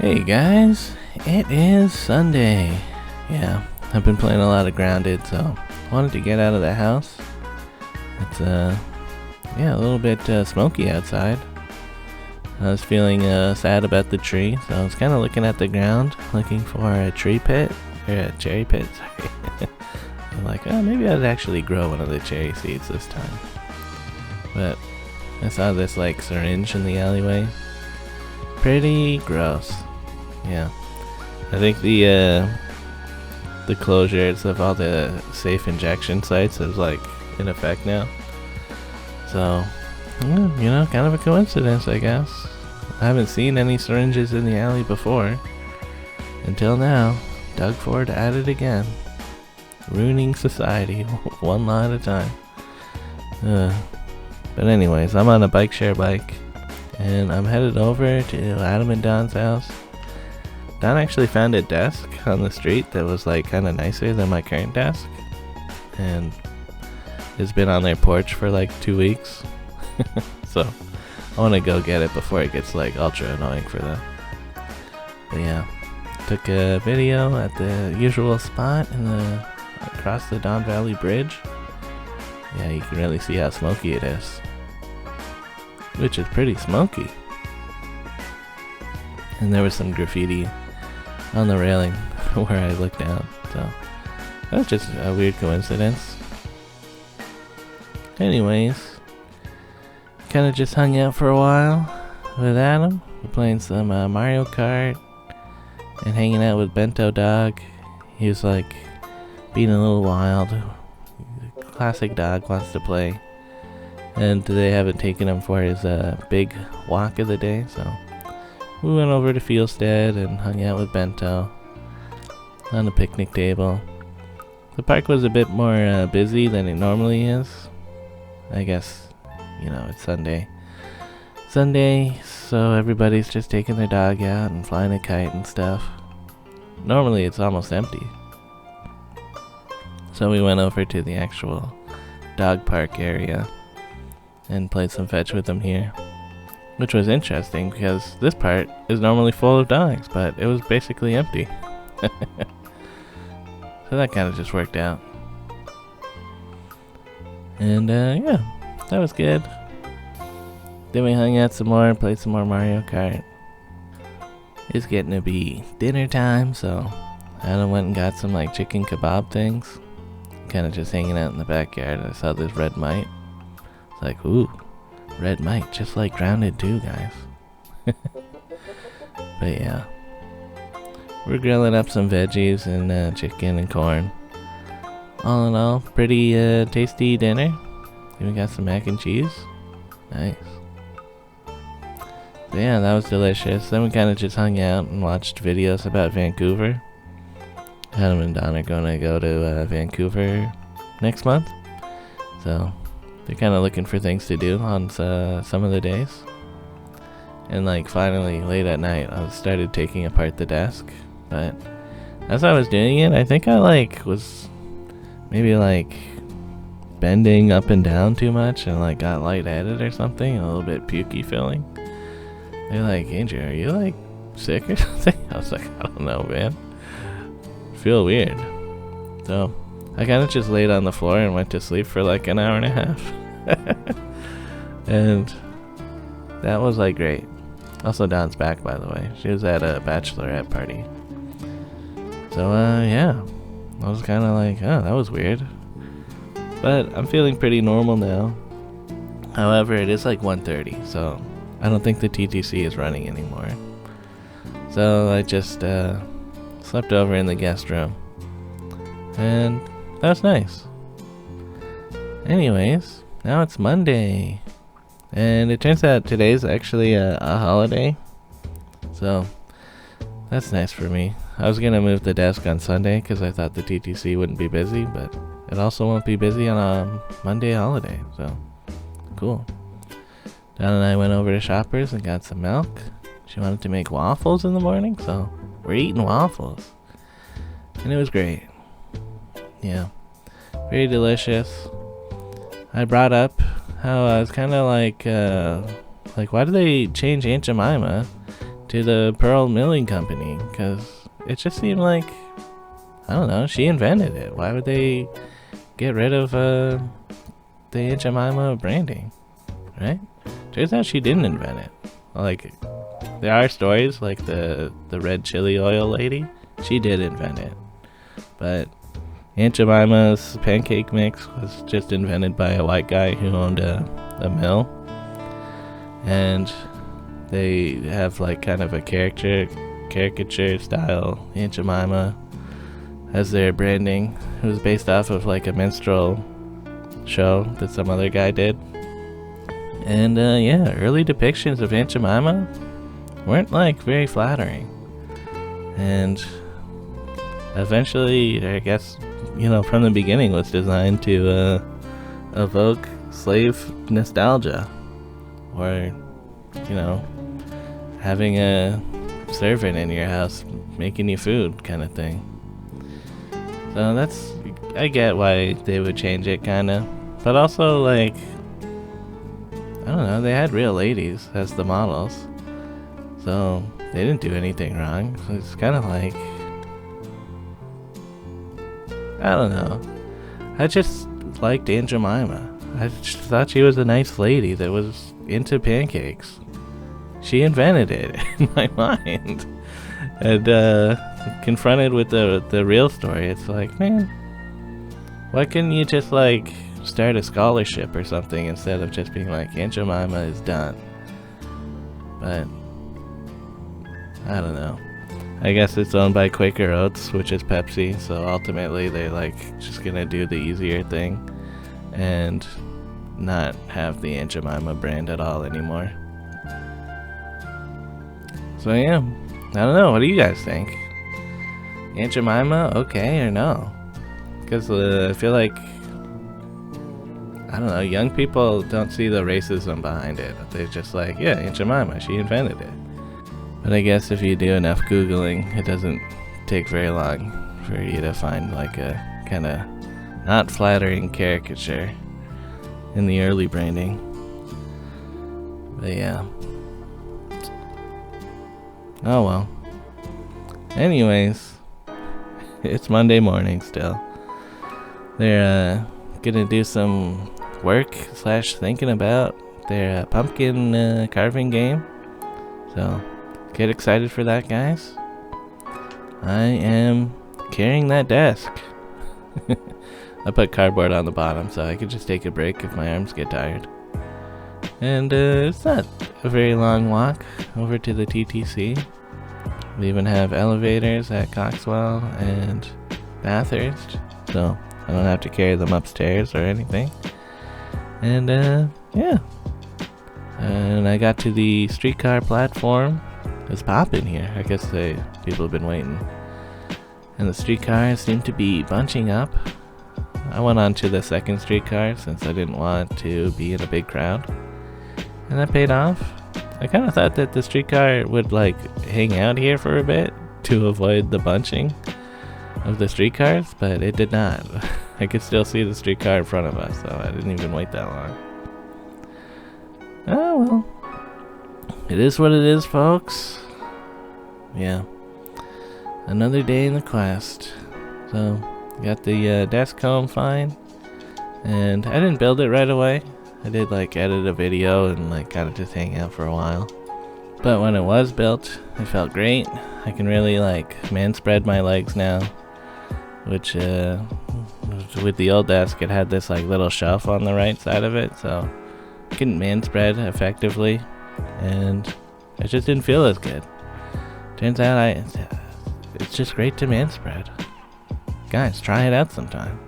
Hey guys, it is Sunday. Yeah, I've been playing a lot of Grounded, so wanted to get out of the house. It's a little bit smoky outside. I was feeling sad about the tree, so I was kind of looking at the ground, looking for a cherry pit. Sorry. I'm like, oh, maybe I'd actually grow one of the cherry seeds this time. But I saw this like syringe in the alleyway. Pretty gross. Yeah, I think the closures of all the safe injection sites is like in effect now. So, kind of a coincidence, I guess. I haven't seen any syringes in the alley before until now. Dug Ford at it again, ruining society one law at a time. But anyways, I'm on a bike share bike, and I'm headed over to Adam and Don's house. Don actually found a desk on the street that was like kind of nicer than my current desk, and it's been on their porch for like 2 weeks. So I want to go get it before it gets like ultra annoying for them. But yeah, took a video at the usual spot across the Don Valley Bridge. Yeah, you can really see how smoky it is, which is pretty smoky. And there was some graffiti on the railing where I looked down, so that was just a weird coincidence. Anyways, kind of just hung out for a while with Adam. We're playing some Mario Kart and hanging out with Bento Dog. He was like being a little wild. Classic dog, wants to play, and they haven't taken him for his big walk of the day, so we went over to Fieldstead and hung out with Bento on the picnic table. The park was a bit more busy than it normally is. I guess, it's Sunday, so everybody's just taking their dog out and flying a kite and stuff. Normally it's almost empty. So we went over to the actual dog park area and played some fetch with them here, which was interesting because this part is normally full of dogs, but it was basically empty. So that kind of just worked out. And that was good. Then we hung out some more and played some more Mario Kart. It's getting to be dinner time, so Adam went and got some like chicken kebab things. Kind of just hanging out in the backyard. I saw this red mite. It's like, ooh, red mite, just like Grounded too, guys. But yeah, we're grilling up some veggies and chicken and corn. All in all, pretty tasty dinner. Even got some mac and cheese. Nice. So yeah, that was delicious. Then we kind of just hung out and watched videos about Vancouver. Adam and Don are going to go to Vancouver next month, so they're kind of looking for things to do on some of the days. And like finally late at night I started taking apart the desk, but as I was doing it, I think I was maybe bending up and down too much and got lightheaded or something, a little bit pukey feeling. They're like, Andrew, are you sick or something? I was like, I don't know, man. Feel weird. So I kind of just laid on the floor and went to sleep for an hour and a half. And that was great. Also, Don's back, by the way. She was at a bachelorette party. So yeah, I was kind of oh, that was weird. But I'm feeling pretty normal now. However, it is 1:30, so I don't think the TTC is running anymore. So I just slept over in the guest room, and that was nice. Anyways, now it's Monday, and it turns out today's actually a holiday, so that's nice for me. I was gonna move the desk on Sunday because I thought the TTC wouldn't be busy, but it also won't be busy on a Monday holiday, so cool. Don and I went over to Shoppers and got some milk. She wanted to make waffles in the morning, so we're eating waffles, and it was great. Yeah, very delicious. I brought up how I was kind of why did they change Aunt Jemima to the pearl milling company, because it just seemed like, I don't know, she invented it. Why would they get rid of the Aunt Jemima branding, right? Turns out she didn't invent it. Like, there are stories like the red chili oil lady. She did invent it, but Aunt Jemima's pancake mix was just invented by a white guy who owned a mill, and they have like kind of a caricature style Aunt Jemima as their branding. It was based off of like a minstrel show that some other guy did. And yeah, early depictions of Aunt Jemima weren't like very flattering. And eventually, I guess, from the beginning was designed to evoke slave nostalgia, or having a servant in your house making you food kind of thing. So I get why they would change it kinda, but also like, I don't know, they had real ladies as the models, so they didn't do anything wrong. So it's kind of like, I don't know, I just liked Aunt Jemima. I just thought she was a nice lady that was into pancakes. She invented it in my mind. And confronted with the real story, it's like, man, why couldn't you just like start a scholarship or something instead of just being like, Aunt Jemima is done? But I don't know. I guess it's owned by Quaker Oats, which is Pepsi, so ultimately they like just gonna do the easier thing and not have the Aunt Jemima brand at all anymore. So yeah, I don't know, what do you guys think? Aunt Jemima, okay or no? Because I feel like, I don't know, young people don't see the racism behind it. They're just like, yeah, Aunt Jemima, she invented it. But I guess if you do enough Googling, it doesn't take very long for you to find like a kind of not flattering caricature in the early branding. But yeah. Oh well. Anyways, it's Monday morning still. They're gonna do some work / thinking about their pumpkin carving game. So get excited for that, guys. I am carrying that desk. I put cardboard on the bottom so I could just take a break if my arms get tired. And it's not a very long walk over to the TTC. We even have elevators at Coxwell and Bathurst, so I don't have to carry them upstairs or anything. And yeah. And I got to the streetcar platform. It's popping here. I guess people have been waiting. And the streetcars seem to be bunching up. I went on to the second streetcar since I didn't want to be in a big crowd. And that paid off. I kind of thought that the streetcar would like hang out here for a bit to avoid the bunching of the streetcars, but it did not. I could still see the streetcar in front of us, so I didn't even wait that long. Oh well. It is what it is, folks. Yeah. Another day in the quest. So, got the desk home fine. And I didn't build it right away. I did like edit a video and like kind of just hang out for a while. But when it was built, it felt great. I can really like man spread my legs now. Which with the old desk, it had this like little shelf on the right side of it, so I couldn't man spread effectively, and it just didn't feel as good. Turns out it's just great to man spread. Guys, try it out sometime.